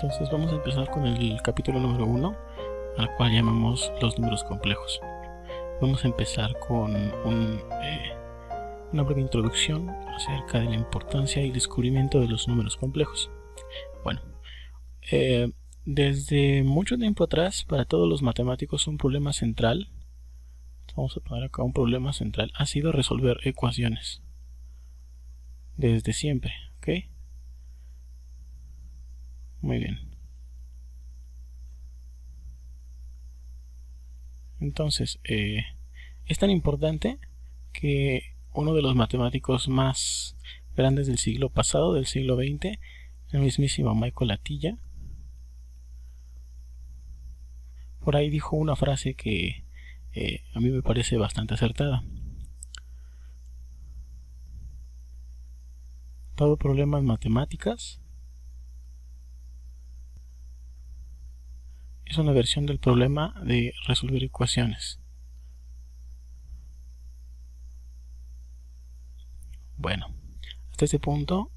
Entonces vamos a empezar con el capítulo número 1, al cual llamamos los números complejos. Vamos a empezar con una breve introducción acerca de la importancia y descubrimiento de los números complejos. Bueno, desde mucho tiempo atrás, para todos los matemáticos un problema central, vamos a poner acá un problema central, ha sido resolver ecuaciones. Desde siempre, ¿ok? Muy bien. Entonces, es tan importante que uno de los matemáticos más grandes del siglo pasado, del siglo XX, el mismísimo Michael Atiyah, por ahí dijo una frase que a mí me parece bastante acertada. Todo problema en matemáticas es una versión del problema de resolver ecuaciones. Bueno, hasta este punto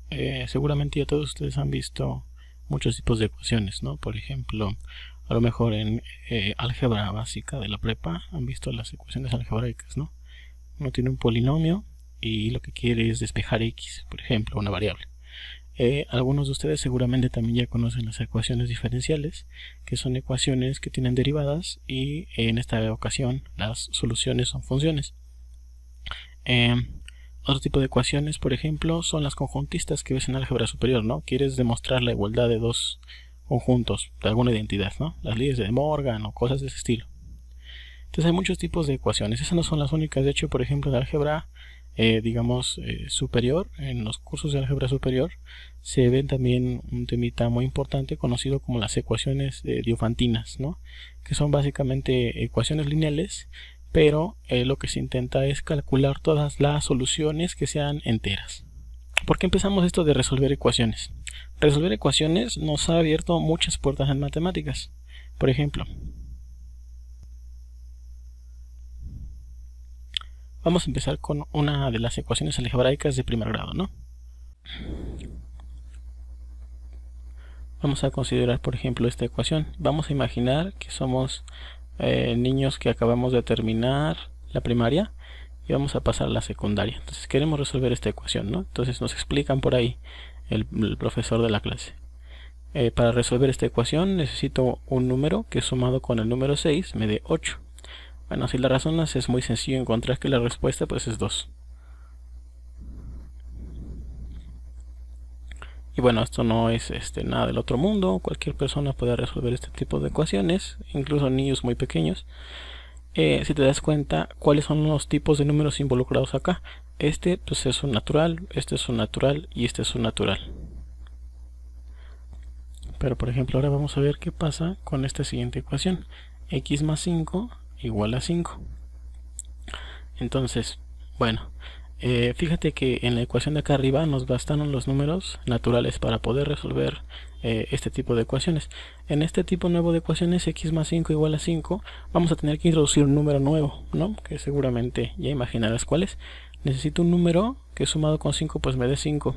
seguramente ya todos ustedes han visto muchos tipos de ecuaciones, ¿no? Por ejemplo, a lo mejor en álgebra básica de la prepa han visto las ecuaciones algebraicas, ¿no? Uno tiene un polinomio y lo que quiere es despejar x, por ejemplo, una variable. Algunos de ustedes seguramente también ya conocen las ecuaciones diferenciales, que son ecuaciones que tienen derivadas y en esta ocasión las soluciones son funciones. Otro tipo de ecuaciones, por ejemplo, son las conjuntistas que ves en álgebra superior, ¿no? Quieres demostrar la igualdad de dos conjuntos de alguna identidad, ¿no? Las leyes de Morgan o cosas de ese estilo. Entonces hay muchos tipos de ecuaciones. Esas no son las únicas. De hecho, por ejemplo, de álgebra superior, en los cursos de álgebra superior se ven también un temita muy importante conocido como las ecuaciones diofantinas, ¿no? Que son básicamente ecuaciones lineales, pero lo que se intenta es calcular todas las soluciones que sean enteras. ¿Por qué empezamos esto de resolver ecuaciones? Resolver ecuaciones nos ha abierto muchas puertas en matemáticas. Por ejemplo, vamos a empezar con una de las ecuaciones algebraicas de primer grado, ¿no? Vamos a considerar, por ejemplo, esta ecuación. Vamos a imaginar que somos niños que acabamos de terminar la primaria y vamos a pasar a la secundaria. Entonces queremos resolver esta ecuación, ¿no? Entonces nos explican por ahí el profesor de la clase. Para resolver esta ecuación necesito un número que sumado con el número 6 me dé 8. Bueno, si la razonas es muy sencillo encontrar que la respuesta pues es 2. Y bueno, esto no es nada del otro mundo. Cualquier persona puede resolver este tipo de ecuaciones, incluso niños muy pequeños. Si te das cuenta, ¿cuáles son los tipos de números involucrados acá? Este pues es un natural, este es un natural y este es un natural. Pero por ejemplo ahora vamos a ver qué pasa con esta siguiente ecuación. X más 5 igual a 5. Entonces, bueno, fíjate que en la ecuación de acá arriba nos bastaron los números naturales para poder resolver este tipo de ecuaciones. En este tipo nuevo de ecuaciones, x más 5 igual a 5, vamos a tener que introducir un número nuevo, ¿no? Que seguramente ya imaginarás cuál es. Necesito un número que sumado con 5 pues me dé 5.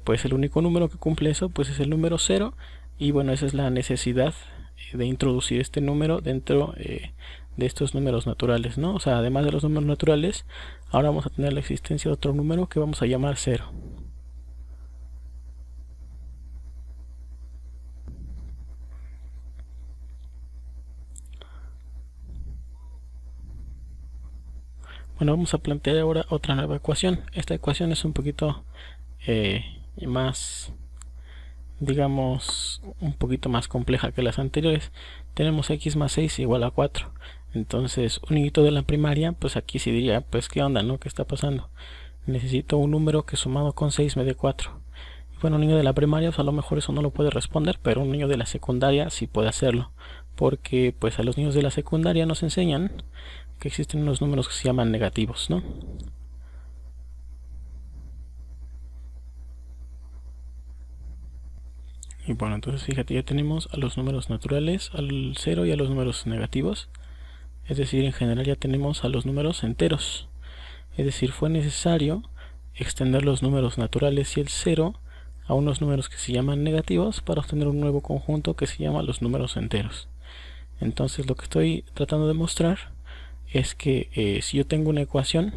Pues el único número que cumple eso pues es el número 0. Y bueno, esa es la necesidad de introducir este número dentro de estos números naturales, ¿no? O sea, además de los números naturales, ahora vamos a tener la existencia de otro número que vamos a llamar 0. Bueno, vamos a plantear ahora otra nueva ecuación. Esta ecuación es un poquito más, digamos, un poquito más compleja que las anteriores. Tenemos x más 6 igual a 4. Entonces, un niñito de la primaria, pues aquí sí diría, pues qué onda, ¿no? ¿Qué está pasando? Necesito un número que sumado con 6 me dé 4. Y bueno, un niño de la primaria, pues a lo mejor eso no lo puede responder, pero un niño de la secundaria sí puede hacerlo. Porque pues a los niños de la secundaria nos enseñan que existen unos números que se llaman negativos, ¿no? Y bueno, entonces fíjate, ya tenemos a los números naturales, al 0 y a los números negativos. Es decir, en general ya tenemos a los números enteros. Es decir, fue necesario extender los números naturales y el 0 a unos números que se llaman negativos para obtener un nuevo conjunto que se llama los números enteros. Entonces lo que estoy tratando de mostrar es que si yo tengo una ecuación,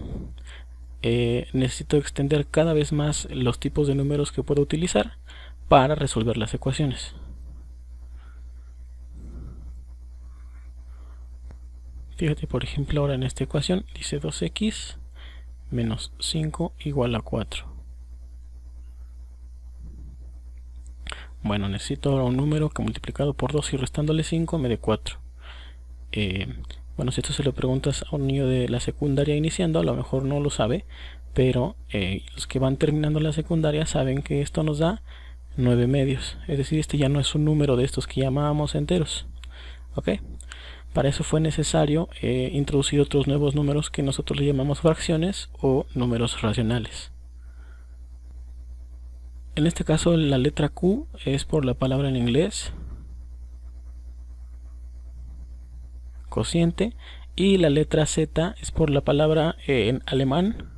necesito extender cada vez más los tipos de números que puedo utilizar para resolver las ecuaciones. Fíjate, por ejemplo, ahora en esta ecuación dice 2x menos 5 igual a 4. Bueno, necesito ahora un número que multiplicado por 2 y restándole 5 me dé 4. Bueno, si esto se lo preguntas a un niño de la secundaria iniciando, a lo mejor no lo sabe, pero los que van terminando la secundaria saben que esto nos da 9 medios. Es decir, este ya no es un número de estos que llamábamos enteros. ¿Ok? Para eso fue necesario introducir otros nuevos números que nosotros le llamamos fracciones o números racionales. En este caso la letra Q es por la palabra en inglés cociente y la letra Z es por la palabra en alemán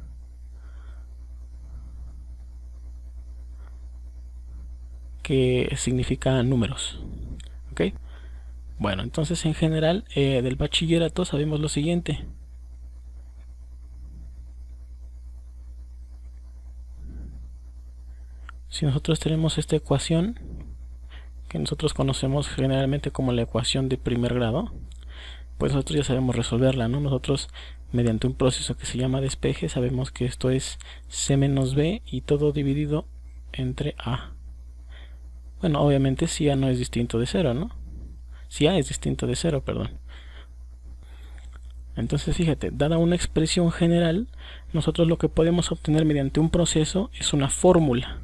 que significa números. ¿Ok? Bueno, entonces en general del bachillerato sabemos lo siguiente. Si nosotros tenemos esta ecuación, que nosotros conocemos generalmente como la ecuación de primer grado, pues nosotros ya sabemos resolverla, ¿no? Nosotros mediante un proceso que se llama despeje sabemos que esto es c menos b y todo dividido entre a. Bueno, obviamente si a no es distinto de 0, ¿no? Si a es distinto de 0, perdón. Entonces fíjate, dada una expresión general, nosotros lo que podemos obtener mediante un proceso es una fórmula.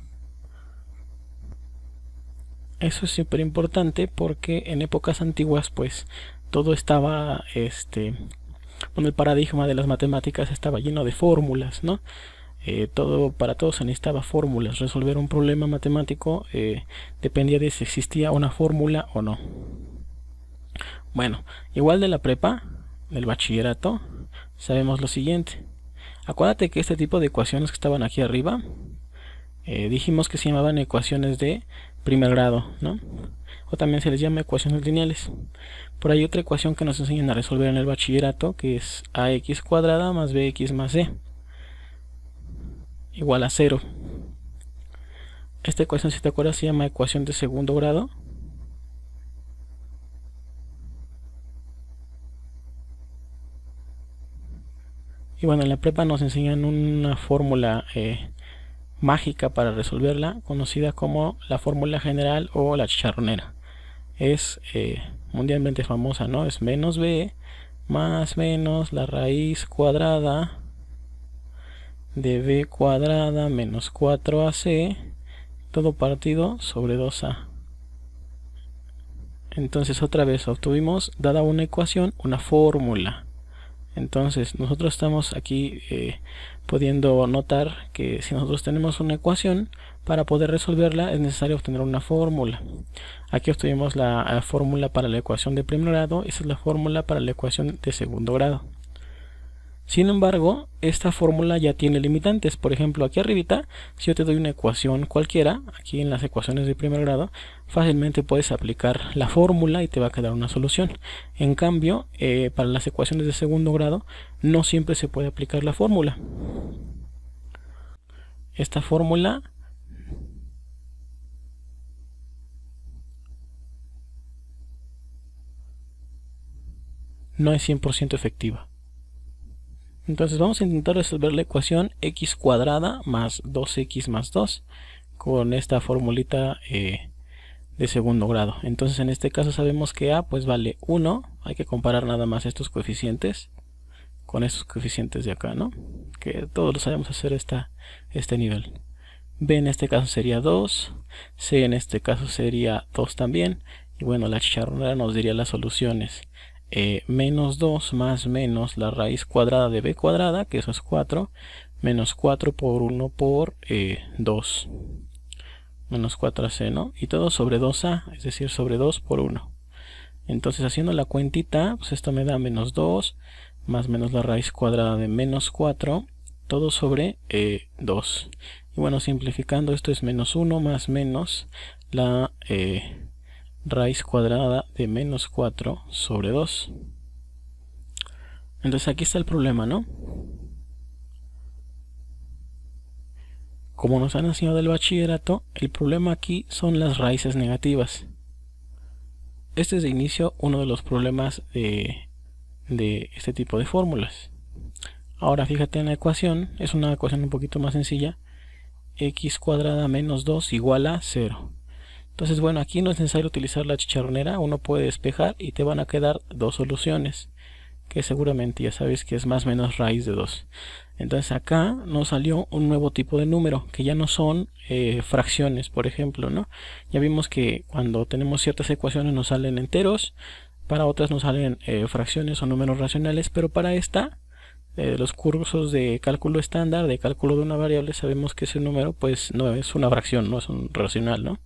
Eso es súper importante porque en épocas antiguas pues todo estaba, bueno, el paradigma de las matemáticas estaba lleno de fórmulas, ¿no? Para todo se necesitaba fórmulas. Resolver un problema matemático dependía de si existía una fórmula o no. Bueno, igual de la prepa, del bachillerato, sabemos lo siguiente. Acuérdate que este tipo de ecuaciones que estaban aquí arriba, dijimos que se llamaban ecuaciones de primer grado, ¿no? O también se les llama ecuaciones lineales. Por ahí otra ecuación que nos enseñan a resolver en el bachillerato, que es ax cuadrada más bx más c igual a 0. Esta ecuación, si te acuerdas, se llama ecuación de segundo grado. Y bueno, en la prepa nos enseñan una fórmula mágica para resolverla, conocida como la fórmula general o la chicharronera. Es mundialmente famosa, ¿no? Es menos b más menos la raíz cuadrada de b cuadrada menos 4ac todo partido sobre 2a. Entonces otra vez obtuvimos, dada una ecuación, una fórmula. Entonces nosotros estamos aquí pudiendo notar que si nosotros tenemos una ecuación, para poder resolverla es necesario obtener una fórmula. Aquí obtuvimos la fórmula para la ecuación de primer grado, esa es la fórmula para la ecuación de segundo grado. Sin embargo, esta fórmula ya tiene limitantes. Por ejemplo, aquí arribita, si yo te doy una ecuación cualquiera, aquí en las ecuaciones de primer grado, fácilmente puedes aplicar la fórmula y te va a quedar una solución. En cambio, para las ecuaciones de segundo grado, no siempre se puede aplicar la fórmula. Esta fórmula no es 100% efectiva. Entonces vamos a intentar resolver la ecuación x cuadrada más 2x más 2 con esta formulita de segundo grado. Entonces en este caso sabemos que a pues vale 1, hay que comparar nada más estos coeficientes con estos coeficientes de acá, ¿no? Que todos lo sabemos hacer este nivel. B en este caso sería 2, C en este caso sería 2 también, y bueno, la chicharronera nos diría las soluciones. Menos 2 más menos la raíz cuadrada de b cuadrada, que eso es 4, menos 4 por 1 por 2, menos 4ac, ¿no? Y todo sobre 2a, es decir, sobre 2 por 1. Entonces haciendo la cuentita, pues esto me da menos 2 más menos la raíz cuadrada de menos 4, todo sobre 2. Y bueno, simplificando, esto es menos 1 más menos la raíz cuadrada de menos 4 sobre 2. Entonces aquí está el problema, ¿no? Como nos han enseñado del bachillerato, el problema aquí son las raíces negativas. Este es de inicio uno de los problemas de este tipo de fórmulas. Ahora fíjate en la ecuación, es una ecuación un poquito más sencilla. X cuadrada menos 2 igual a 0. Entonces bueno, aquí no es necesario utilizar la chicharronera, uno puede despejar y te van a quedar dos soluciones, que seguramente ya sabes que es más menos raíz de 2. Entonces acá nos salió un nuevo tipo de número, que ya no son fracciones, por ejemplo, ¿no? Ya vimos que cuando tenemos ciertas ecuaciones nos salen enteros, para otras nos salen fracciones o números racionales, pero para esta, los cursos de cálculo estándar, de cálculo de una variable, sabemos que ese número pues no es una fracción, no es un racional, ¿no?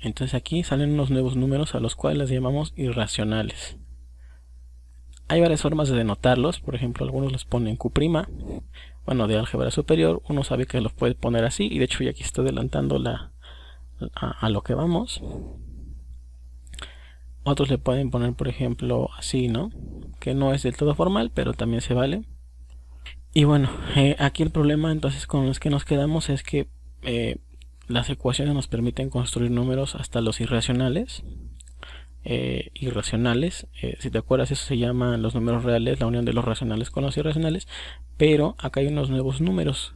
Entonces aquí salen unos nuevos números a los cuales les llamamos irracionales. Hay varias formas de denotarlos, por ejemplo algunos los ponen Q', bueno, de álgebra superior, uno sabe que los puede poner así, y de hecho ya aquí está adelantando a lo que vamos. Otros le pueden poner, por ejemplo, así, ¿no? Que no es del todo formal, pero también se vale. Y bueno, aquí el problema entonces con los que nos quedamos es que las ecuaciones nos permiten construir números hasta los irracionales. Si te acuerdas, eso se llama los números reales, la unión de los racionales con los irracionales, pero acá hay unos nuevos números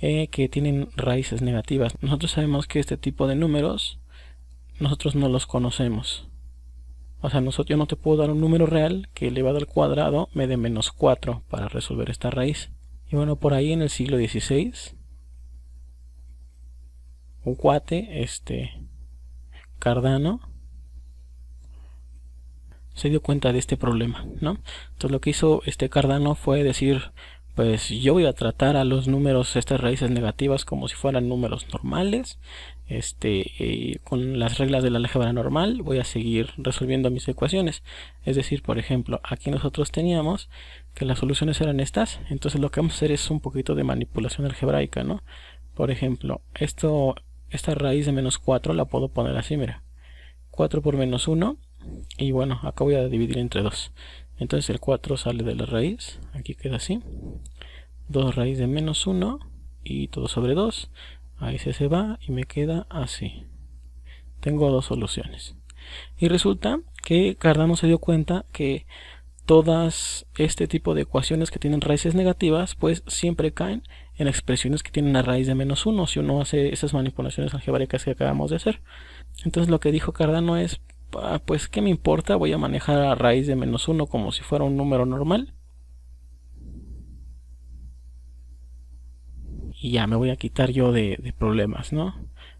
que tienen raíces negativas. Nosotros sabemos que este tipo de números nosotros no los conocemos. O sea, yo no te puedo dar un número real que elevado al cuadrado me dé menos 4 para resolver esta raíz. Y bueno, por ahí en el siglo XVI, un cuate, Cardano, se dio cuenta de este problema, ¿no? Entonces lo que hizo Cardano fue decir, pues yo voy a tratar a los números, estas raíces negativas, como si fueran números normales. Con las reglas de la álgebra normal voy a seguir resolviendo mis ecuaciones. Es decir, por ejemplo, aquí nosotros teníamos que las soluciones eran estas. Entonces lo que vamos a hacer es un poquito de manipulación algebraica, ¿no? Por ejemplo, esta raíz de menos 4 la puedo poner así, mira. 4 por menos 1. Y bueno, acá voy a dividir entre 2. Entonces el 4 sale de la raíz. Aquí queda así. 2 raíz de menos 1. Y todo sobre 2. Ahí se va y me queda así. Tengo dos soluciones. Y resulta que Cardano se dio cuenta que todas este tipo de ecuaciones que tienen raíces negativas pues siempre caen en expresiones que tienen una raíz de menos 1 si uno hace esas manipulaciones algebraicas que acabamos de hacer. Entonces lo que dijo Cardano es, pues qué me importa, voy a manejar a raíz de menos 1 como si fuera un número normal. Y ya me voy a quitar yo de problemas, ¿no?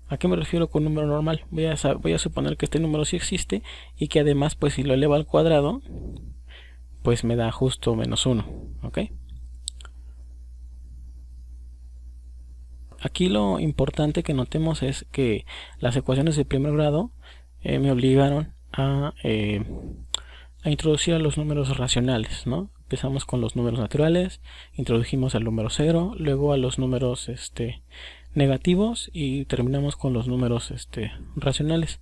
¿A qué me refiero con número normal? Voy a suponer que este número sí existe y que además pues si lo elevo al cuadrado pues me da justo menos 1, ¿ok? Aquí lo importante que notemos es que las ecuaciones de primer grado me obligaron a introducir a los números racionales, ¿no? Empezamos con los números naturales, introdujimos al número 0, luego a los números negativos y terminamos con los números racionales.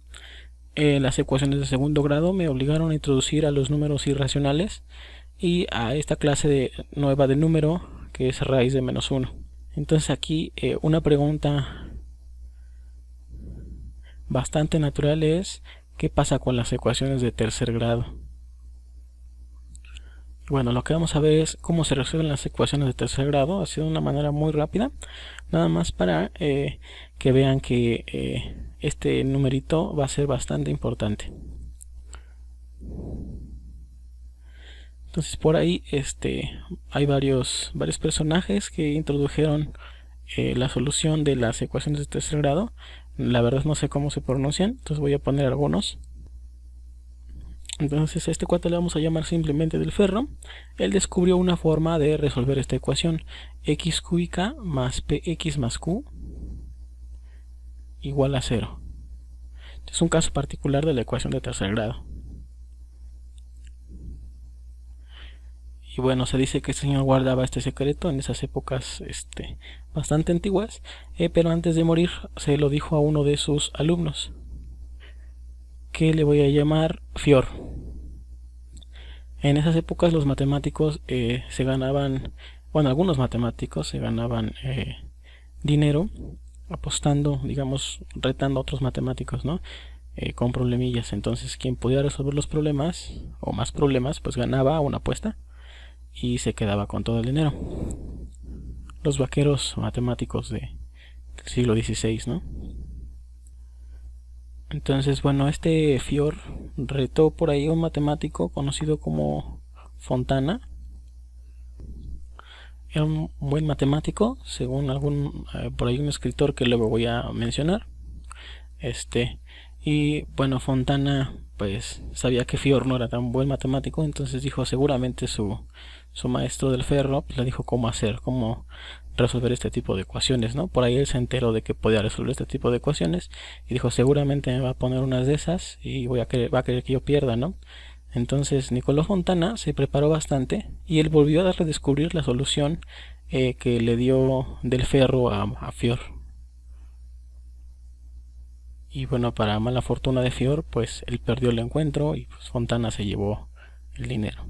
Las ecuaciones de segundo grado me obligaron a introducir a los números irracionales y a esta clase nueva de número que es raíz de menos 1. Entonces aquí una pregunta bastante natural es ¿qué pasa con las ecuaciones de tercer grado? Bueno, lo que vamos a ver es cómo se resuelven las ecuaciones de tercer grado, ha sido de una manera muy rápida, nada más para que vean que este numerito va a ser bastante importante. Entonces por ahí hay varios personajes que introdujeron la solución de las ecuaciones de tercer grado. La verdad no sé cómo se pronuncian, entonces voy a poner algunos. Entonces a este cuate le vamos a llamar simplemente del Ferro. Él descubrió una forma de resolver esta ecuación: x cúbica más px más q igual a 0. Este es un caso particular de la ecuación de tercer grado. Y bueno, se dice que este señor guardaba este secreto en esas épocas bastante antiguas, pero antes de morir se lo dijo a uno de sus alumnos, que le voy a llamar Fior. En esas épocas los matemáticos se ganaban, bueno, algunos matemáticos se ganaban dinero apostando, digamos, retando a otros matemáticos, ¿no? Con problemillas. Entonces, quien pudiera resolver los problemas o más problemas, pues ganaba una apuesta y se quedaba con todo el dinero. Los vaqueros matemáticos del siglo XVI, ¿no? Entonces, bueno, este Fior retó por ahí a un matemático conocido como Fontana. Era un buen matemático, según por ahí un escritor que luego voy a mencionar. Y bueno, Fontana pues sabía que Fior no era tan buen matemático, entonces dijo seguramente su maestro del ferro pues, le dijo cómo resolver este tipo de ecuaciones, ¿no? Por ahí él se enteró de que podía resolver este tipo de ecuaciones y dijo seguramente me va a poner unas de esas y va a querer que yo pierda, ¿no? Entonces Nicolò Fontana se preparó bastante y él volvió a redescubrir la solución que le dio del ferro a Fior. Y bueno, para mala fortuna de Fior, pues él perdió el encuentro y pues Fontana se llevó el dinero.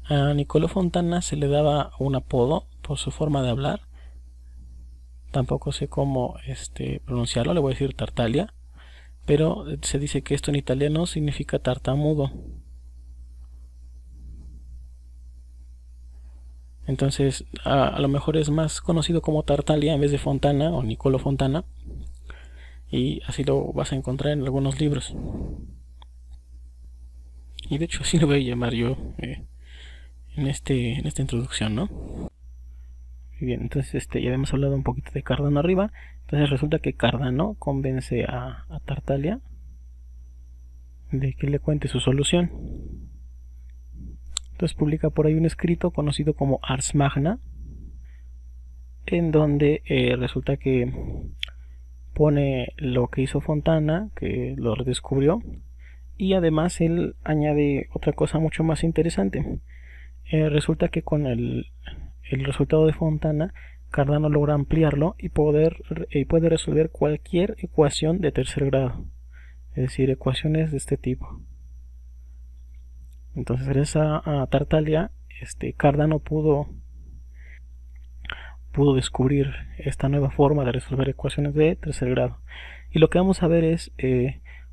A Nicolò Fontana se le daba un apodo por su forma de hablar. Tampoco sé cómo pronunciarlo, le voy a decir Tartaglia, pero se dice que esto en italiano significa tartamudo. Entonces, a lo mejor es más conocido como Tartaglia en vez de Fontana o Nicolò Fontana, y así lo vas a encontrar en algunos libros. Y de hecho así lo voy a llamar yo en esta introducción, ¿no? Muy bien, entonces ya habíamos hablado un poquito de Cardano arriba. Entonces resulta que Cardano convence a Tartaglia de que le cuente su solución. Entonces publica por ahí un escrito conocido como Ars Magna, en donde resulta que pone lo que hizo Fontana, que lo redescubrió, y además él añade otra cosa mucho más interesante. Resulta que con el resultado de Fontana, Cardano logra ampliarlo y puede resolver cualquier ecuación de tercer grado, es decir, ecuaciones de este tipo. Entonces, gracias a Tartaglia, Cardano pudo descubrir esta nueva forma de resolver ecuaciones de tercer grado. Y lo que vamos a ver es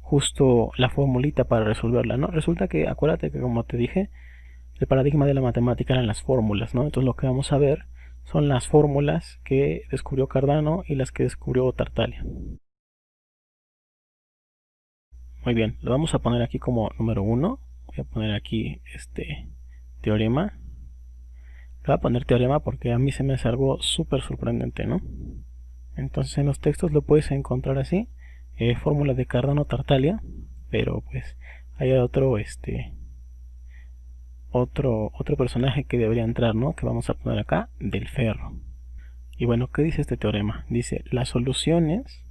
justo la formulita para resolverla, ¿no? Resulta que, acuérdate que como te dije, el paradigma de la matemática eran las fórmulas, ¿no? Entonces lo que vamos a ver son las fórmulas que descubrió Cardano y las que descubrió Tartaglia. Muy bien, lo vamos a poner aquí como número 1. Voy a poner aquí este teorema. Le voy a poner teorema porque a mí se me hace algo súper sorprendente, ¿no? Entonces en los textos lo puedes encontrar así, fórmula de Cardano-Tartaglia, pero pues hay otro personaje que debería entrar, ¿no? Que vamos a poner acá, del ferro. Y bueno, ¿qué dice este teorema? Dice, las soluciones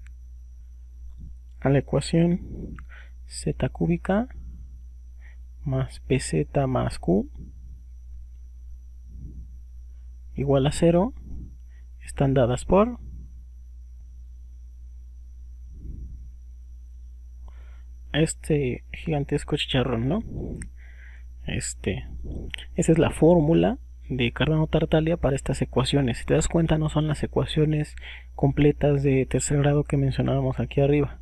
a la ecuación z cúbica más pz más q igual a 0 están dadas por este gigantesco chicharrón, ¿no? Esa es la fórmula de Cardano-Tartaglia para estas ecuaciones. Si te das cuenta, no son las ecuaciones completas de tercer grado que mencionábamos aquí arriba,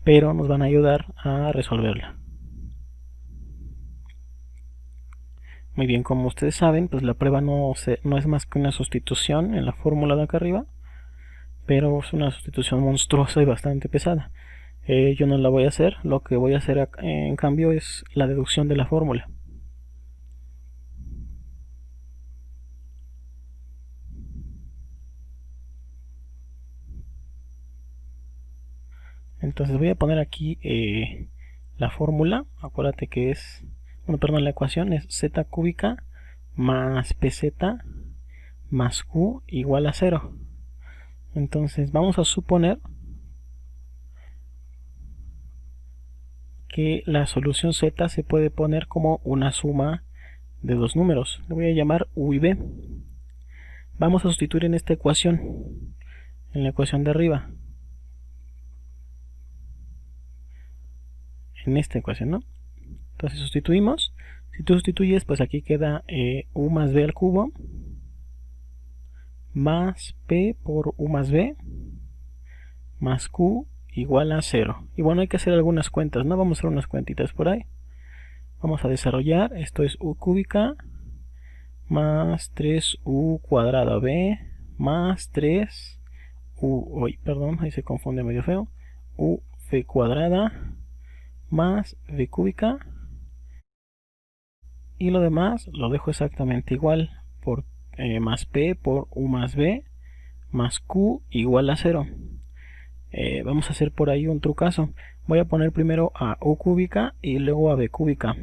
pero nos van a ayudar a resolverla. Muy bien, como ustedes saben, pues la prueba no es más que una sustitución en la fórmula de acá arriba, pero es una sustitución monstruosa y bastante pesada. Yo no la voy a hacer, lo que voy a hacer en cambio es la deducción de la fórmula. Entonces voy a poner aquí la fórmula. Acuérdate que es, la ecuación es z cúbica más pz más q igual a 0. Entonces vamos a suponer que la solución z se puede poner como una suma de dos números. Le voy a llamar u y b. Vamos a sustituir en esta ecuación, en la ecuación de arriba. En esta ecuación, ¿no? Entonces sustituimos. Si tú sustituyes, pues aquí queda u más b al cubo más p por u más b más q igual a 0. Y bueno, hay que hacer algunas cuentas, ¿no? Vamos a hacer unas cuentitas por ahí. Vamos a desarrollar. Esto es u cúbica más 3u cuadrada b más 3 perdón, ahí se confunde medio feo, u v cuadrada más v cúbica, y lo demás lo dejo exactamente igual por más p por u más b más q igual a 0. Vamos a hacer por ahí un trucazo. Voy a poner primero a u cúbica y luego a b cúbica.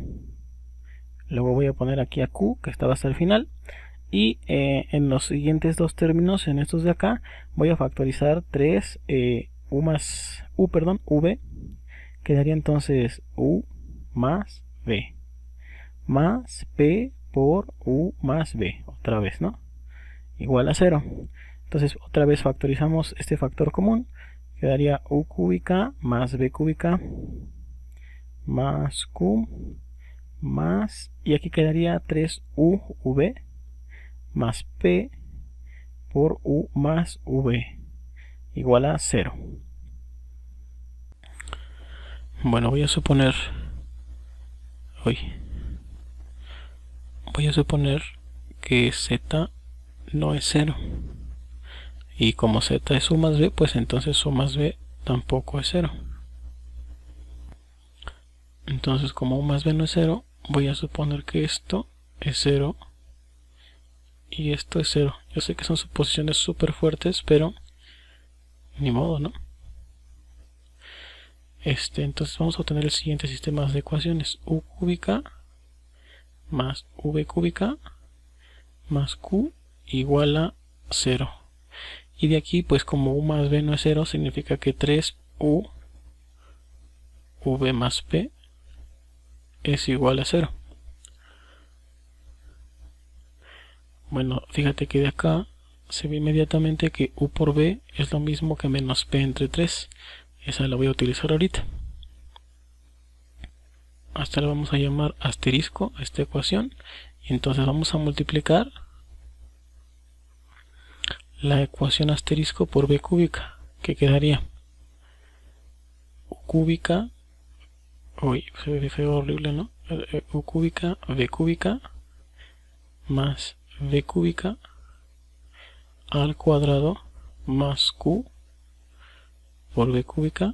Luego voy a poner aquí a q, que estaba hasta el final. Y en los siguientes dos términos, en estos de acá, voy a factorizar 3 v. Quedaría entonces u más b más p por u más b, otra vez, ¿no? Igual a 0. Entonces otra vez factorizamos este factor común. Quedaría u cúbica más b cúbica más q más, y aquí quedaría 3uv más p por u más v igual a 0. Bueno, voy a suponer que z no es 0, y como z es u más b, pues entonces u más b tampoco es 0. Entonces, como u más b no es 0, voy a suponer que esto es 0 y esto es 0. Yo sé que son suposiciones súper fuertes, pero ni modo, ¿no? Entonces vamos a obtener el siguiente sistema de ecuaciones: u cúbica más v cúbica más q igual a 0. Y de aquí, pues como u más b no es 0, significa que 3u v más p es igual a 0. Bueno, fíjate que de acá se ve inmediatamente que u por b es lo mismo que menos p entre 3. Esa la voy a utilizar ahorita. Hasta le vamos a llamar asterisco a esta ecuación. Y entonces vamos a multiplicar la ecuación asterisco por b cúbica, que quedaría u cúbica, se ve feo, horrible, ¿no? U cúbica, v cúbica más v cúbica al cuadrado más q por v cúbica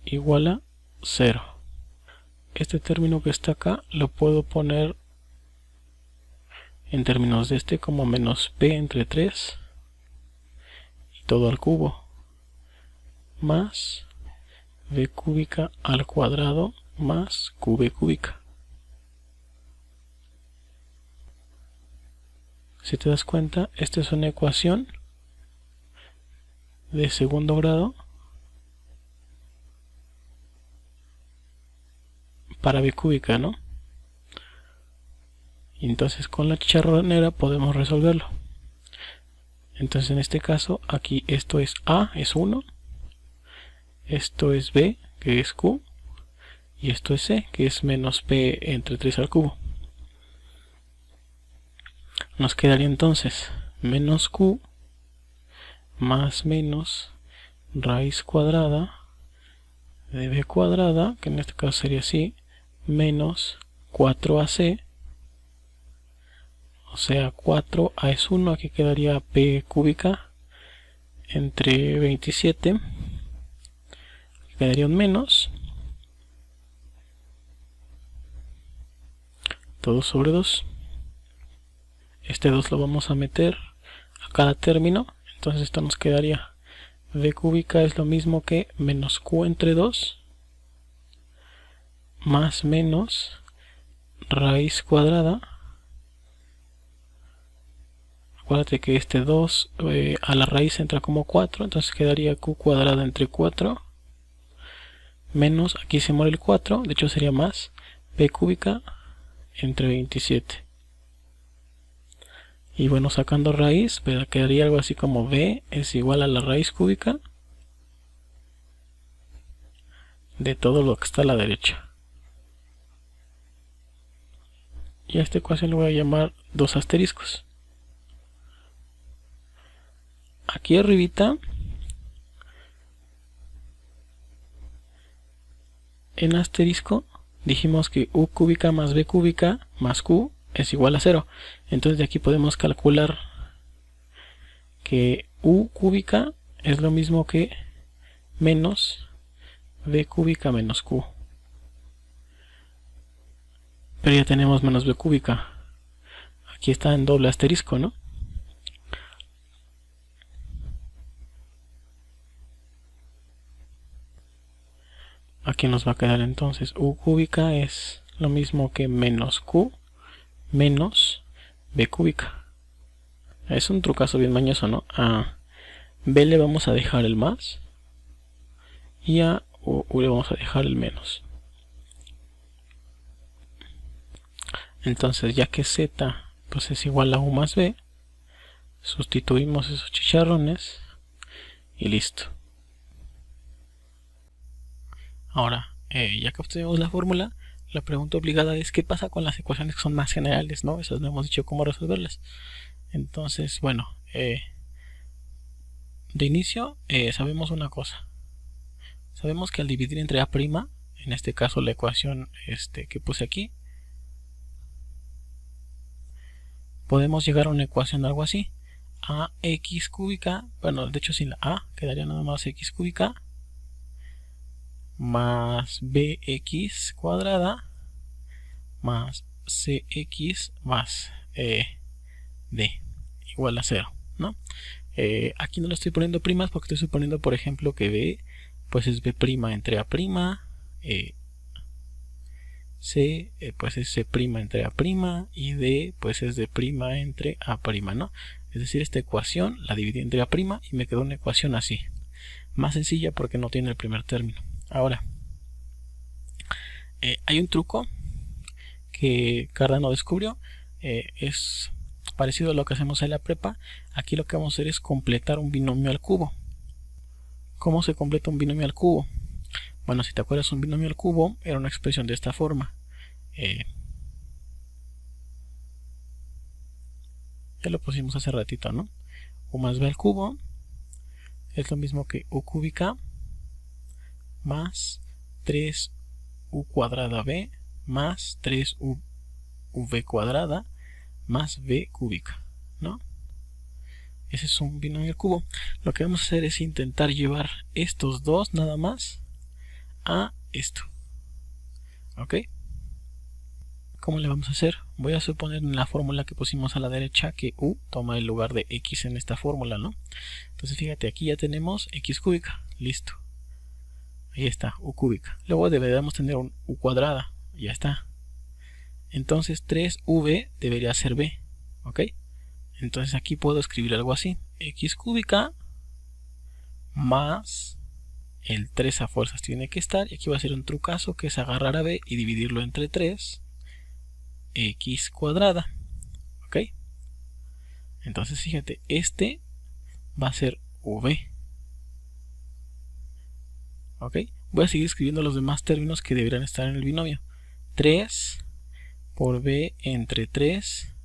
igual a 0. Este término que está acá lo puedo poner en términos de como menos p entre 3 y todo al cubo más v cúbica al cuadrado más qv cúbica. Si te das cuenta, esta es una ecuación de segundo grado para b cúbica, ¿no? Y entonces con la chicharronera podemos resolverlo. Entonces en este caso, aquí esto es a, es 1, esto es b, que es q, y esto es c, que es menos p entre 3 al cubo. Nos quedaría entonces menos q más menos raíz cuadrada de b cuadrada, que en este caso sería así, menos 4ac, o sea 4a es 1, aquí quedaría p cúbica entre 27, quedaría un menos, todo sobre 2. Este 2 lo vamos a meter a cada término, entonces esto nos quedaría v cúbica es lo mismo que menos q entre 2 más menos raíz cuadrada. Acuérdate que este 2 a la raíz entra como 4, entonces quedaría q cuadrada entre 4 menos, aquí se muere el 4, de hecho sería más p cúbica entre 27. Y bueno, sacando raíz, quedaría algo así como b es igual a la raíz cúbica de todo lo que está a la derecha. Y a esta ecuación le voy a llamar 2 asteriscos. Aquí arribita, en asterisco, dijimos que u cúbica más b cúbica más q es igual a 0. Entonces de aquí podemos calcular que u cúbica es lo mismo que menos b cúbica menos q. Pero ya tenemos menos b cúbica. Aquí está en doble asterisco, ¿no? Aquí nos va a quedar entonces u cúbica es lo mismo que menos q menos b cúbica. Es un trucazo bien mañoso, ¿no? A b le vamos a dejar el más y a u le vamos a dejar el menos. Entonces, ya que z pues es igual a u más b, sustituimos esos chicharrones y listo. Ahora, ya que obtenemos la fórmula, la pregunta obligada es ¿qué pasa con las ecuaciones que son más generales, ¿no? Esas no hemos dicho cómo resolverlas. Entonces, bueno, de inicio sabemos una cosa. Sabemos que al dividir entre a', en este caso la ecuación que puse aquí, podemos llegar a una ecuación algo así. Ax cúbica, bueno, de hecho sin la a, quedaría nada más x cúbica más bx cuadrada más cx más d igual a 0, ¿no? Aquí no le estoy poniendo primas porque estoy suponiendo, por ejemplo, que b pues es b' entre a', c pues es c' entre a' y d pues es d' entre a', ¿no? Es decir, esta ecuación la dividí entre a' y me quedó una ecuación así. Más sencilla porque no tiene el primer término. Ahora, hay un truco que Cardano descubrió. Es parecido a lo que hacemos en la prepa. Aquí lo que vamos a hacer es completar un binomio al cubo. ¿Cómo se completa un binomio al cubo? Bueno, si te acuerdas, un binomio al cubo era una expresión de esta forma. Ya lo pusimos hace ratito, ¿no? U más b al cubo es lo mismo que u cúbica más 3u cuadrada b más 3uv cuadrada más b cúbica, ¿no? Ese es un binomio al cubo. Lo que vamos a hacer es intentar llevar estos dos nada más a esto. ¿Ok? ¿Cómo le vamos a hacer? Voy a suponer en la fórmula que pusimos a la derecha que u toma el lugar de x en esta fórmula, ¿no? Entonces fíjate, aquí ya tenemos x cúbica. Listo. Ahí está, u cúbica. Luego deberíamos tener un u cuadrada. Ya está. Entonces 3v debería ser b. ¿Ok? Entonces aquí puedo escribir algo así. X cúbica más el 3 a fuerzas tiene que estar. Y aquí va a ser un trucazo que es agarrar a b y dividirlo entre 3. X cuadrada. ¿Ok? Entonces fíjate, este va a ser v. ¿Ok? Voy a seguir escribiendo los demás términos que deberían estar en el binomio. 3 por b entre 3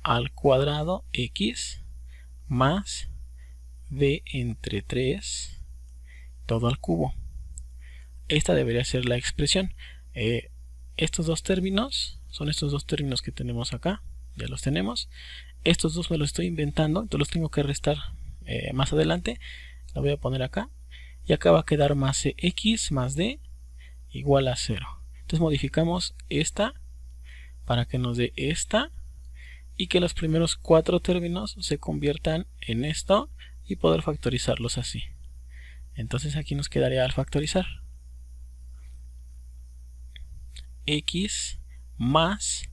al cuadrado x más b entre 3 todo al cubo. Esta debería ser la expresión. Estos dos términos son estos dos términos que tenemos acá. Ya los tenemos. Estos dos me los estoy inventando, entonces los tengo que restar más adelante. La voy a poner acá. Y acá va a quedar más x más d igual a 0. Entonces modificamos esta para que nos dé esta y que los primeros 4 términos se conviertan en esto y poder factorizarlos así. Entonces aquí nos quedaría al factorizar x más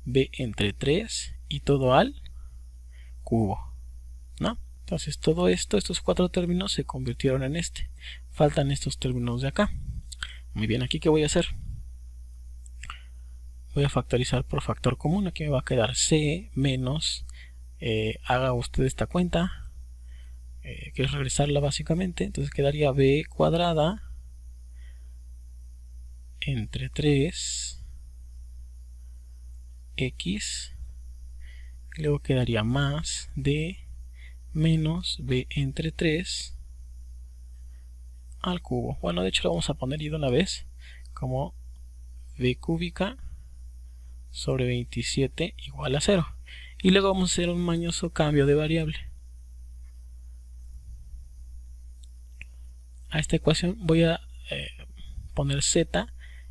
b entre 3 y todo al cubo, ¿no? Entonces todo esto, estos 4 términos se convirtieron en este. Faltan estos términos de acá. Muy bien, aquí ¿qué voy a hacer? Voy a factorizar por factor común. Aquí me va a quedar c menos haga usted esta cuenta, que es regresarla básicamente. Entonces quedaría b cuadrada entre 3 x, y luego quedaría más d menos b entre 3 al cubo. Bueno, de hecho lo vamos a poner y de una vez como b cúbica sobre 27 igual a 0. Y luego vamos a hacer un mañoso cambio de variable. A esta ecuación voy a poner z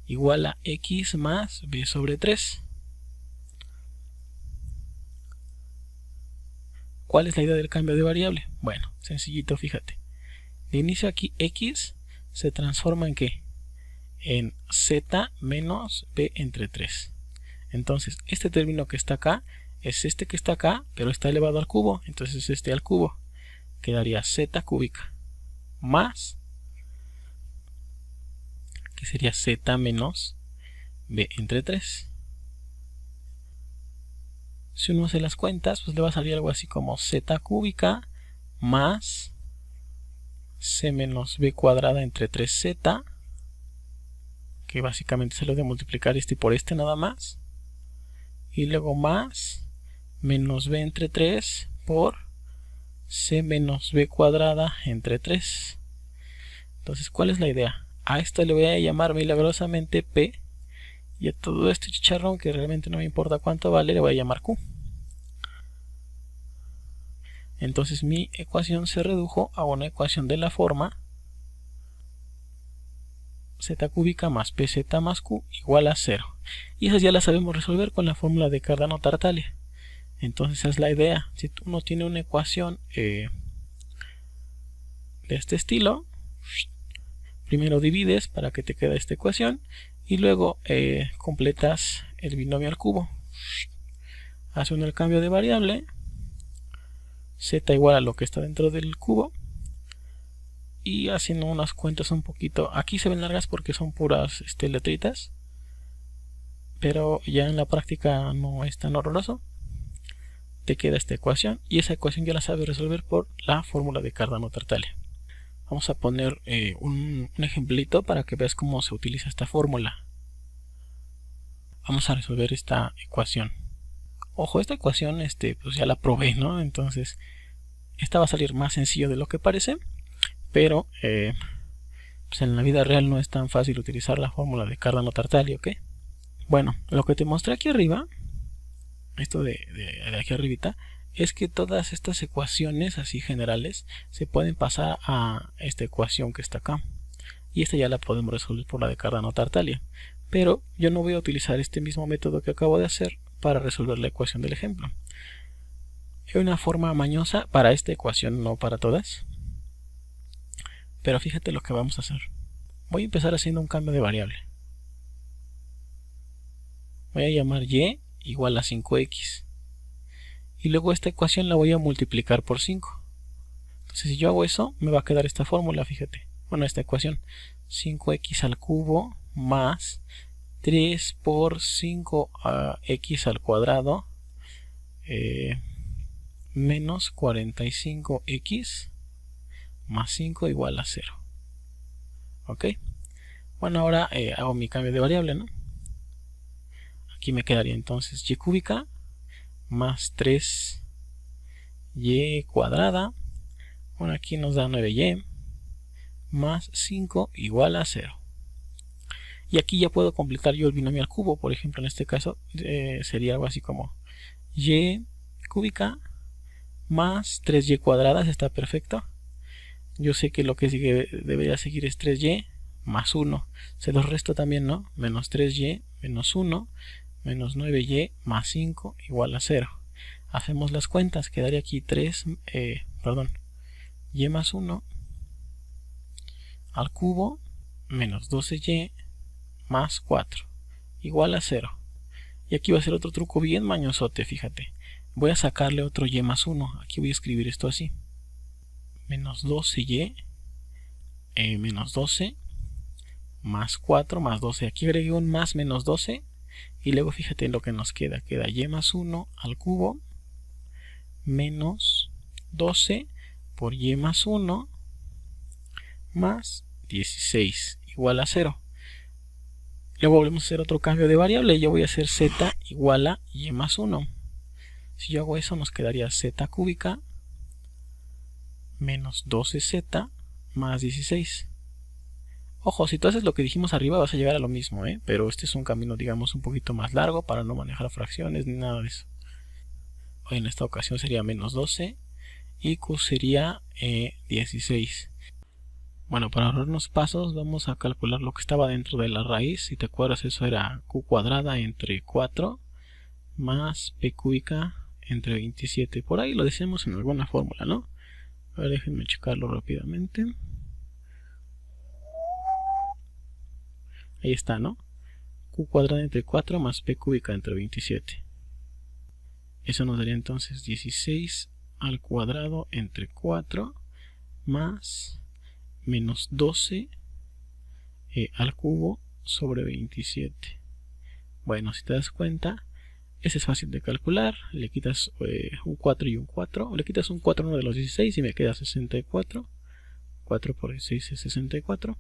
igual a x más b sobre 3. ¿Cuál es la idea del cambio de variable? Bueno, sencillito, fíjate. De inicio aquí x se transforma en ¿qué? En z menos b entre 3. Entonces este término que está acá es este que está acá, pero está elevado al cubo, entonces este al cubo. Quedaría z cúbica más, que sería z menos b entre 3. Si uno hace las cuentas, pues le va a salir algo así como z cúbica más c menos b cuadrada entre 3z, que básicamente se lo de multiplicar este por este nada más, y luego más menos b entre 3 por c menos b cuadrada entre 3. Entonces, ¿cuál es la idea? A esto le voy a llamar milagrosamente p, y a todo este chicharrón, que realmente no me importa cuánto vale, le voy a llamar q. Entonces mi ecuación se redujo a una ecuación de la forma z cúbica más pz más q igual a 0. Y esas ya las sabemos resolver con la fórmula de Cardano-Tartaglia. Entonces esa es la idea. Si uno tiene una ecuación de este estilo, primero divides para que te quede esta ecuación y luego completas el binomio al cubo. Hace uno el cambio de variable, z igual a lo que está dentro del cubo, y haciendo unas cuentas un poquito, aquí se ven largas porque son puras letritas, pero ya en la práctica no es tan horroroso. Te queda esta ecuación, y esa ecuación ya la sabes resolver por la fórmula de Cardano-Tartaglia. Vamos a poner un ejemplito para que veas cómo se utiliza esta fórmula. Vamos a resolver esta ecuación. Ojo, esta ecuación pues ya la probé, ¿no? Entonces esta va a salir más sencillo de lo que parece, pero pues en la vida real no es tan fácil utilizar la fórmula de Cardano-Tartaglia, ¿ok? Bueno, lo que te mostré aquí arriba, esto de aquí arribita, es que todas estas ecuaciones así generales se pueden pasar a esta ecuación que está acá, y esta ya la podemos resolver por la de Cardano-Tartaglia, pero yo no voy a utilizar este mismo método que acabo de hacer para resolver la ecuación del ejemplo. Hay una forma mañosa para esta ecuación, no para todas, pero fíjate lo que vamos a hacer. Voy a empezar haciendo un cambio de variable. Voy a llamar y igual a 5x, y luego esta ecuación la voy a multiplicar por 5. Entonces si yo hago eso, me va a quedar esta fórmula, fíjate. Bueno, esta ecuación, 5x al cubo más 3 por 5x al cuadrado menos 45x más 5 igual a 0. Ok. Bueno, ahora hago mi cambio de variable, ¿no? Aquí me quedaría entonces y cúbica más 3y cuadrada. Bueno, aquí nos da 9y más 5 igual a 0. Y aquí ya puedo completar yo el binomio al cubo. Por ejemplo, en este caso sería algo así como y cúbica más 3y cuadrada. Está perfecto. Yo sé que lo que sigue, debería seguir es 3y más 1. Se los resto también, ¿no? Menos 3y menos 1 menos 9y más 5 igual a 0. Hacemos las cuentas. Quedaría aquí y más 1 al cubo menos 12y más 4 igual a 0. Y aquí va a ser otro truco bien mañosote, fíjate. Voy a sacarle otro y más 1. Aquí voy a escribir esto así. Menos 12y menos 12 más 4 más 12. Aquí agregué un más menos 12. Y luego fíjate en lo que nos queda. Queda y más 1 al cubo menos 12 por y más 1 más 16 igual a 0. Luego volvemos a hacer otro cambio de variable. Yo voy a hacer z igual a y más 1. Si yo hago eso, nos quedaría z cúbica menos 12z más 16. Ojo, si tú haces lo que dijimos arriba vas a llegar a lo mismo, pero este es un camino, digamos, un poquito más largo para no manejar fracciones ni nada de eso. En esta ocasión sería menos 12 y q sería 16. Bueno, para ahorrarnos pasos vamos a calcular lo que estaba dentro de la raíz. Si te acuerdas, eso era q cuadrada entre 4 más p cúbica entre 27. Por ahí lo decíamos en alguna fórmula, ¿no? A ver, déjenme checarlo rápidamente. Ahí está, ¿no? Q cuadrada entre 4 más p cúbica entre 27. Eso nos daría entonces 16 al cuadrado entre 4 más menos 12 al cubo sobre 27. Bueno, si te das cuenta, ese es fácil de calcular. Le quitas un 4 y un 4. Le quitas un 4 a uno de los 16 y me queda 64. 4 por 16 es 64.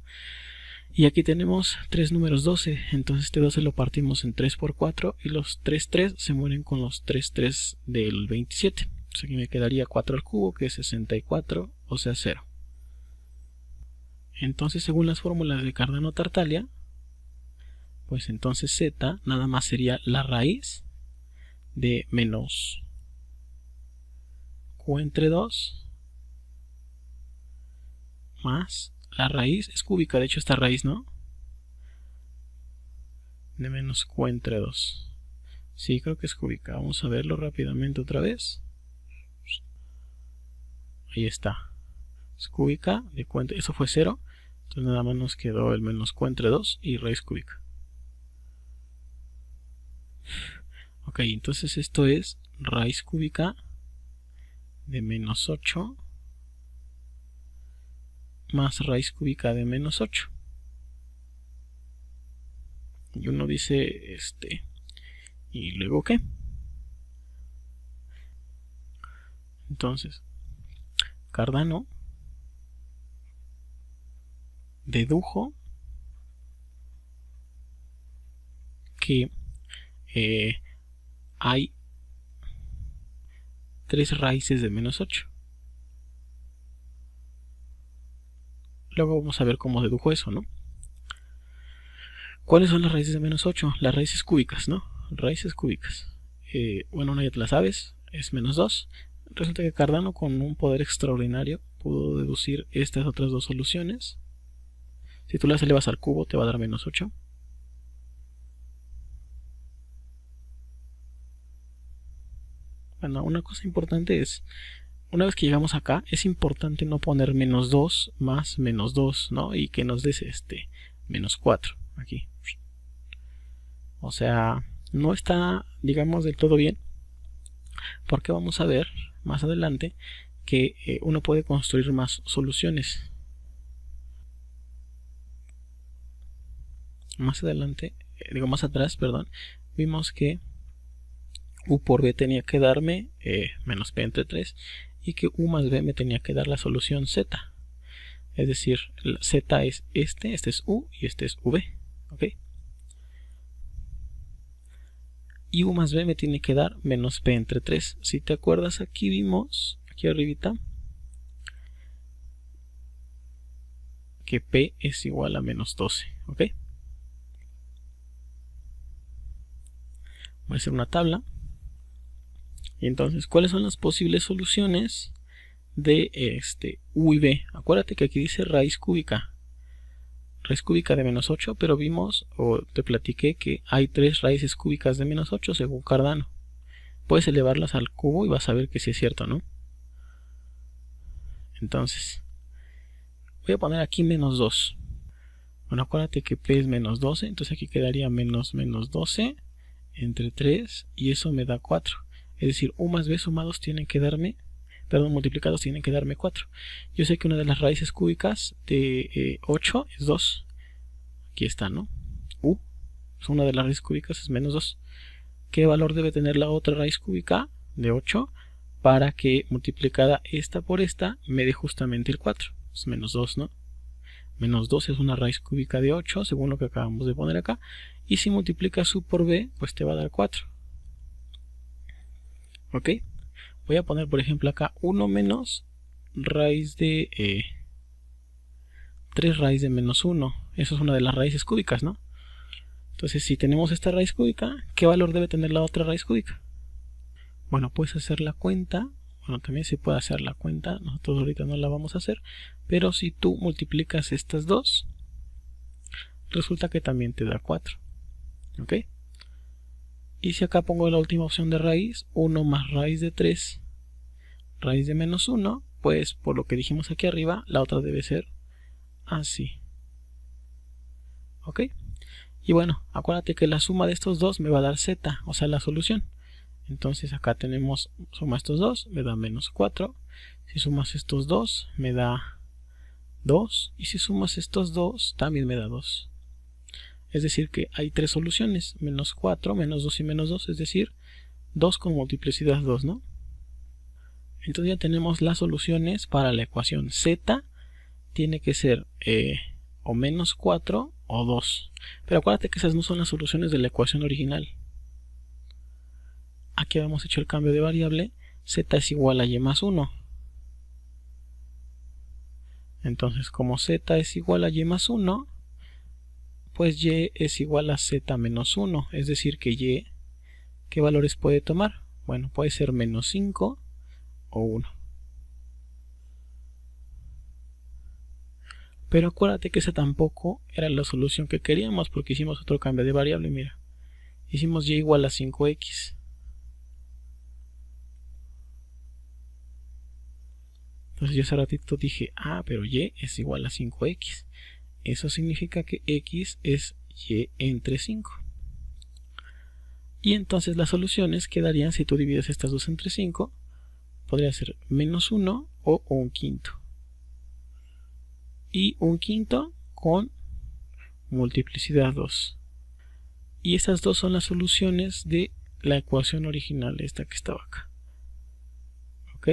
Y aquí tenemos 3 números 12. Entonces este 12 lo partimos en 3 por 4. Y los 3 se mueren con los 3 del 27. Entonces aquí me quedaría 4 al cubo, que es 64, o sea 0. Entonces, según las fórmulas de Cardano-Tartaglia, pues entonces z nada más sería la raíz de menos q entre 2 más la raíz, es cúbica de hecho esta raíz, ¿no? De menos q entre 2. Sí, creo que es cúbica. Vamos a verlo rápidamente otra vez. Ahí está. Es cúbica de q entre, eso fue 0. Entonces nada más nos quedó el menos q entre 2 y raíz cúbica. Ok, entonces esto es raíz cúbica de menos 8 más raíz cúbica de menos 8. Y uno dice, ¿y luego qué? Entonces, Cardano dedujo que hay 3 raíces de menos 8. Luego vamos a ver cómo dedujo eso, ¿no? ¿Cuáles son las raíces de menos 8? Las raíces cúbicas, ¿no? Raíces cúbicas. Bueno, una ya te la sabes, es menos 2. Resulta que Cardano, con un poder extraordinario, pudo deducir estas otras dos soluciones. Si tú las elevas al cubo, te va a dar menos 8. Bueno, una cosa importante es, una vez que llegamos acá, es importante no poner menos 2 más menos 2, ¿no? Y que nos des menos 4 aquí. O sea, no está, digamos, del todo bien, porque vamos a ver más adelante que uno puede construir más soluciones. Más adelante, más atrás, perdón, vimos que u por b tenía que darme menos p entre 3 y que u más b me tenía que dar la solución z. Es decir, z es este es u y este es v. ¿Ok? Y u más b me tiene que dar menos p entre 3. Si te acuerdas, aquí vimos, aquí arribita, que p es igual a menos 12. ¿Ok? Voy a hacer una tabla. Y entonces, ¿cuáles son las posibles soluciones de u y b? Acuérdate que aquí dice raíz cúbica. Raíz cúbica de menos 8, pero vimos, o te platiqué, que hay 3 raíces cúbicas de menos 8 según Cardano. Puedes elevarlas al cubo y vas a ver que sí es cierto, ¿no? Entonces, voy a poner aquí menos 2. Bueno, acuérdate que p es menos 12, entonces aquí quedaría menos 12 entre 3 y eso me da 4. Es decir, u más b sumados tienen que darme, perdón, multiplicados tienen que darme 4. Yo sé que una de las raíces cúbicas de 8 es 2. Aquí está, ¿no? U, una de las raíces cúbicas es menos 2. ¿Qué valor debe tener la otra raíz cúbica de 8? para que multiplicada esta por esta me dé justamente el 4. Es menos 2, ¿no? Menos 2 es una raíz cúbica de 8, según lo que acabamos de poner acá. Y si multiplicas u por b, pues te va a dar 4. ¿Ok? Voy a poner, por ejemplo, acá 1 menos raíz de 3 raíz de menos 1. Eso es una de las raíces cúbicas, ¿no? Entonces, si tenemos esta raíz cúbica, ¿qué valor debe tener la otra raíz cúbica? Bueno, puedes hacer la cuenta. Bueno, también se puede hacer la cuenta. Nosotros ahorita no la vamos a hacer. Pero si tú multiplicas estas dos, resulta que también te da 4. ¿Ok? Y si acá pongo la última opción de raíz, 1 más raíz de 3, raíz de menos 1, pues por lo que dijimos aquí arriba, la otra debe ser así. ¿Ok? Y bueno, acuérdate que la suma de estos dos me va a dar z, o sea la solución. Entonces acá tenemos, suma estos dos, me da menos 4. Si sumas estos dos, me da 2. Y si sumas estos dos, también me da 2. Es decir que hay tres soluciones, menos 4, menos 2 y menos 2, es decir, 2 con multiplicidad 2, ¿no? Entonces ya tenemos las soluciones para la ecuación. Z tiene que ser o menos 4 o 2. Pero acuérdate que esas no son las soluciones de la ecuación original. Aquí habíamos hecho el cambio de variable, z es igual a y más 1. Entonces como z es igual a y más 1, pues y es igual a z menos 1. Es decir que y, ¿qué valores puede tomar? Bueno, puede ser menos 5 o 1. Pero acuérdate que esa tampoco era la solución que queríamos porque hicimos otro cambio de variable, mira. Hicimos y igual a 5x. Entonces yo hace ratito dije, pero y es igual a 5x. Eso significa que x es y entre 5. Y entonces las soluciones quedarían, si tú divides estas dos entre 5, podría ser menos 1 o un quinto. Y un quinto con multiplicidad 2. Y esas dos son las soluciones de la ecuación original, esta que estaba acá. ¿Ok?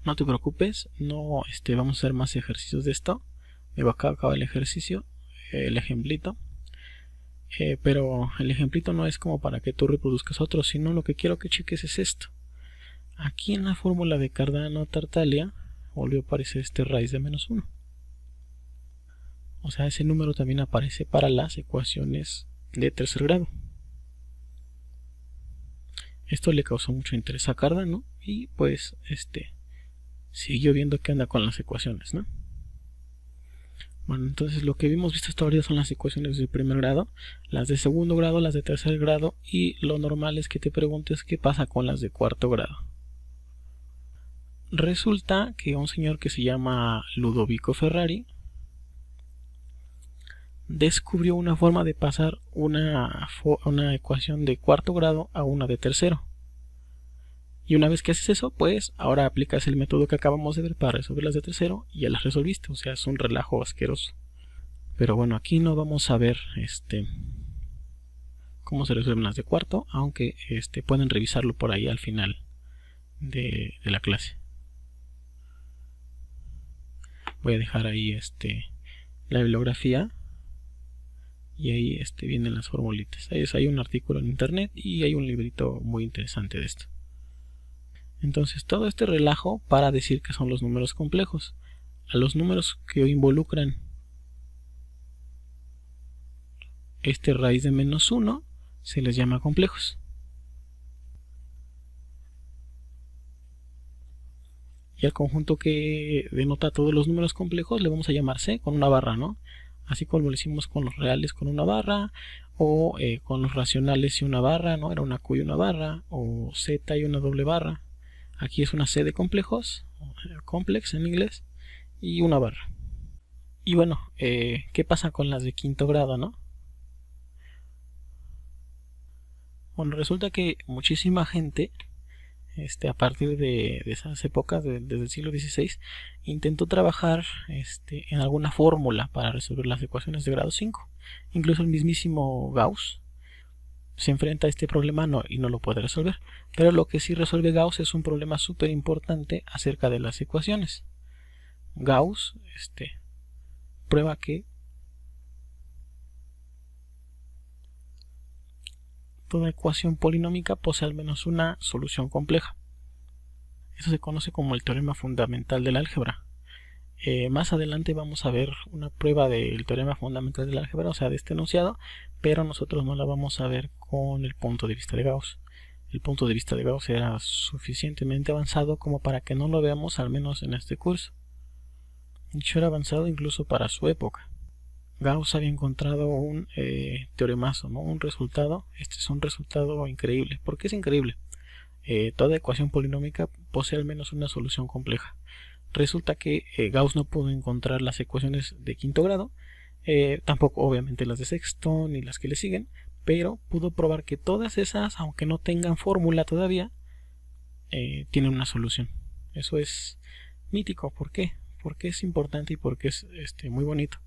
No te preocupes, no vamos a hacer más ejercicios de esto. Me va a acabar el ejercicio, el ejemplito. Pero el ejemplito no es como para que tú reproduzcas otro, sino lo que quiero que cheques es esto. Aquí en la fórmula de Cardano-Tartaglia volvió a aparecer este raíz de menos 1. O sea, ese número también aparece para las ecuaciones de tercer grado. Esto le causó mucho interés a Cardano y pues siguió viendo qué anda con las ecuaciones, ¿no? Bueno, entonces lo que hemos visto hasta ahora son las ecuaciones de primer grado, las de segundo grado, las de tercer grado, y lo normal es que te preguntes qué pasa con las de cuarto grado. Resulta que un señor que se llama Ludovico Ferrari descubrió una forma de pasar una ecuación de cuarto grado a una de tercero. Y una vez que haces eso, pues ahora aplicas el método que acabamos de ver para resolver las de tercero y ya las resolviste. O sea, es un relajo asqueroso. Pero bueno, aquí no vamos a ver cómo se resuelven las de cuarto, aunque pueden revisarlo por ahí al final de la clase. Voy a dejar ahí la bibliografía y ahí vienen las formulitas. Hay un artículo en internet y hay un librito muy interesante de esto. Entonces todo este relajo para decir que son los números complejos. A los números que involucran raíz de menos 1 se les llama complejos. Y al conjunto que denota todos los números complejos le vamos a llamar C con una barra, ¿no? Así como lo hicimos con los reales con una barra, o con los racionales y una barra, ¿no? Era una Q y una barra, o Z y una doble barra. Aquí es una C de complejos, complex en inglés, y una barra. Y bueno, ¿qué pasa con las de quinto grado, no? Bueno, resulta que muchísima gente, a partir de esas épocas, desde el siglo XVI, intentó trabajar en alguna fórmula para resolver las ecuaciones de grado 5. Incluso el mismísimo Gauss se enfrenta a este problema y no lo puede resolver. Pero lo que sí resuelve Gauss es un problema súper importante acerca de las ecuaciones. Gauss prueba que toda ecuación polinómica posee al menos una solución compleja. Eso se conoce como el teorema fundamental del álgebra. Más adelante vamos a ver una prueba del teorema fundamental del álgebra, o sea, de este enunciado, pero nosotros no la vamos a ver con el punto de vista de Gauss. El punto de vista de Gauss era suficientemente avanzado como para que no lo veamos, al menos en este curso. De hecho, era avanzado incluso para su época. Gauss había encontrado un teoremazo, ¿no? Un resultado. Este es un resultado increíble. ¿Por qué es increíble? Toda ecuación polinómica posee al menos una solución compleja. Resulta que Gauss no pudo encontrar las ecuaciones de quinto grado, tampoco obviamente las de sexto ni las que le siguen, pero pudo probar que todas esas, aunque no tengan fórmula todavía, tienen una solución. Eso es mítico. ¿Por qué? Porque es importante y porque es muy bonito.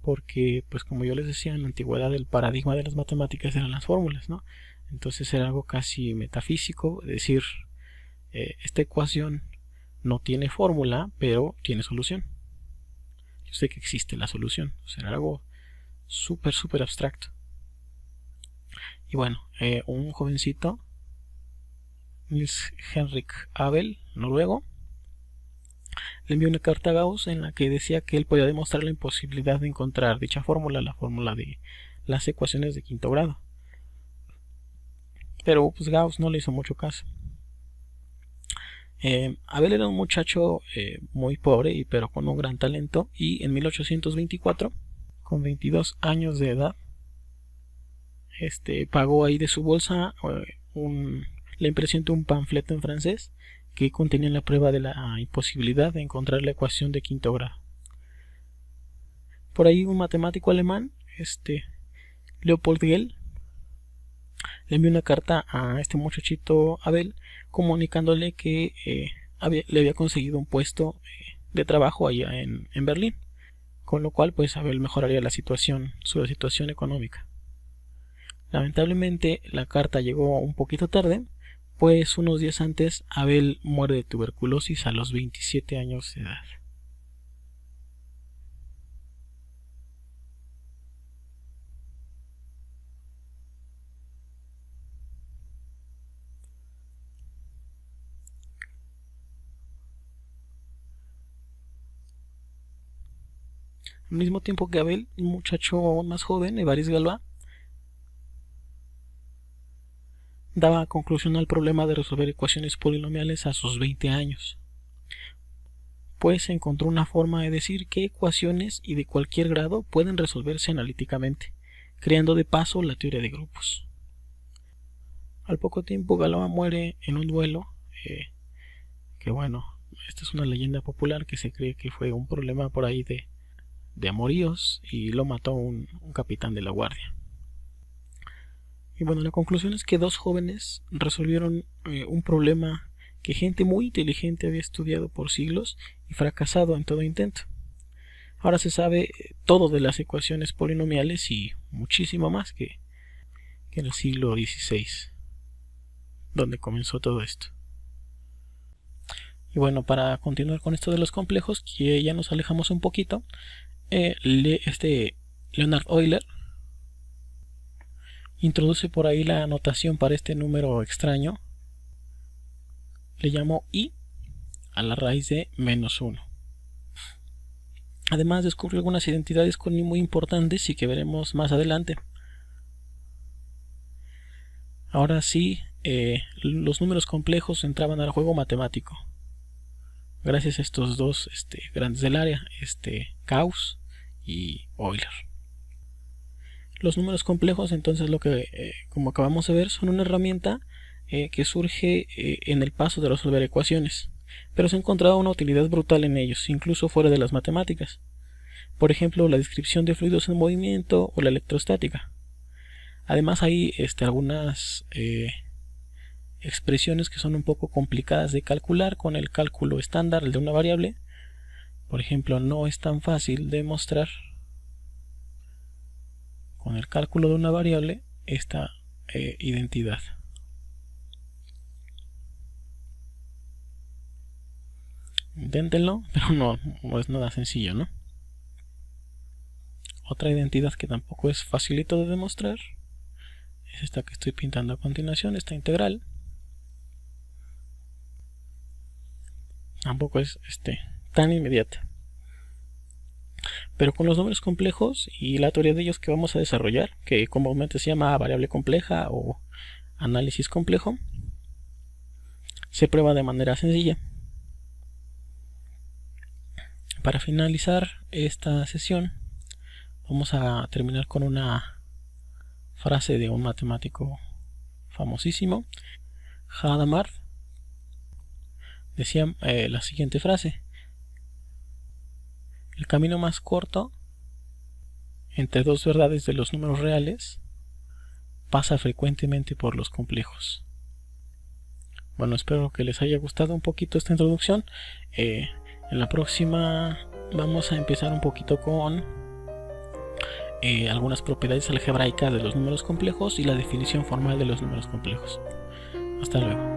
Porque, pues como yo les decía, en la antigüedad el paradigma de las matemáticas eran las fórmulas, ¿no? Entonces era algo casi metafísico, decir, esta ecuación no tiene fórmula, pero tiene solución. Yo sé que existe la solución. O sea, era algo súper abstracto. Y bueno, un jovencito, Niels Henrik Abel, noruego, le envió una carta a Gauss en la que decía que él podía demostrar la imposibilidad de encontrar dicha fórmula, la fórmula de las ecuaciones de quinto grado. Pero pues Gauss no le hizo mucho caso. Abel era un muchacho muy pobre, pero con un gran talento, y en 1824, con 22 años de edad, pagó ahí de su bolsa la impresión de un panfleto en francés que contenía la prueba de la imposibilidad de encontrar la ecuación de quinto grado. Por ahí un matemático alemán, Leopold Gell, le envió una carta a este muchachito Abel comunicándole que le había conseguido un puesto de trabajo allá en Berlín, con lo cual pues Abel mejoraría su situación económica. Lamentablemente la carta llegó un poquito tarde, pues unos días antes Abel muere de tuberculosis a los 27 años de edad. Al mismo tiempo que Abel, un muchacho aún más joven, Évariste Galois, daba conclusión al problema de resolver ecuaciones polinomiales a sus 20 años, pues encontró una forma de decir que ecuaciones y de cualquier grado pueden resolverse analíticamente, creando de paso la teoría de grupos. Al poco tiempo Galois muere en un duelo, que bueno, esta es una leyenda popular que se cree que fue un problema por ahí de amoríos y lo mató un capitán de la guardia. Y bueno, la conclusión es que dos jóvenes resolvieron un problema que gente muy inteligente había estudiado por siglos y fracasado en todo intento. Ahora se sabe todo de las ecuaciones polinomiales y muchísimo más que en el siglo XVI, donde comenzó todo esto. Y bueno, para continuar con esto de los complejos, que ya nos alejamos un poquito, Leonhard Euler introduce por ahí la notación para este número extraño. Le llamó I a la raíz de -1. Además descubrió algunas identidades con I muy importantes y que veremos más adelante. Ahora sí, los números complejos entraban al juego matemático. Gracias a estos dos grandes del área, Gauss y Euler. Los números complejos, entonces, como acabamos de ver, son una herramienta que surge en el paso de resolver ecuaciones, pero se ha encontrado una utilidad brutal en ellos, incluso fuera de las matemáticas. Por ejemplo, la descripción de fluidos en movimiento o la electrostática. Además hay algunas expresiones que son un poco complicadas de calcular con el cálculo estándar, el de una variable. Por ejemplo, no es tan fácil demostrar con el cálculo de una variable esta identidad. Inténtenlo, pero no es nada sencillo, ¿no? Otra identidad que tampoco es facilito de demostrar es esta que estoy pintando a continuación, esta integral. Tampoco es tan inmediata. Pero con los números complejos y la teoría de ellos que vamos a desarrollar, que comúnmente se llama variable compleja o análisis complejo, se prueba de manera sencilla. Para finalizar esta sesión, vamos a terminar con una frase de un matemático famosísimo, Hadamard. Decía la siguiente frase: el camino más corto entre dos verdades de los números reales pasa frecuentemente por los complejos. Bueno, espero que les haya gustado un poquito esta introducción. En la próxima vamos a empezar un poquito con algunas propiedades algebraicas de los números complejos y la definición formal de los números complejos. Hasta luego.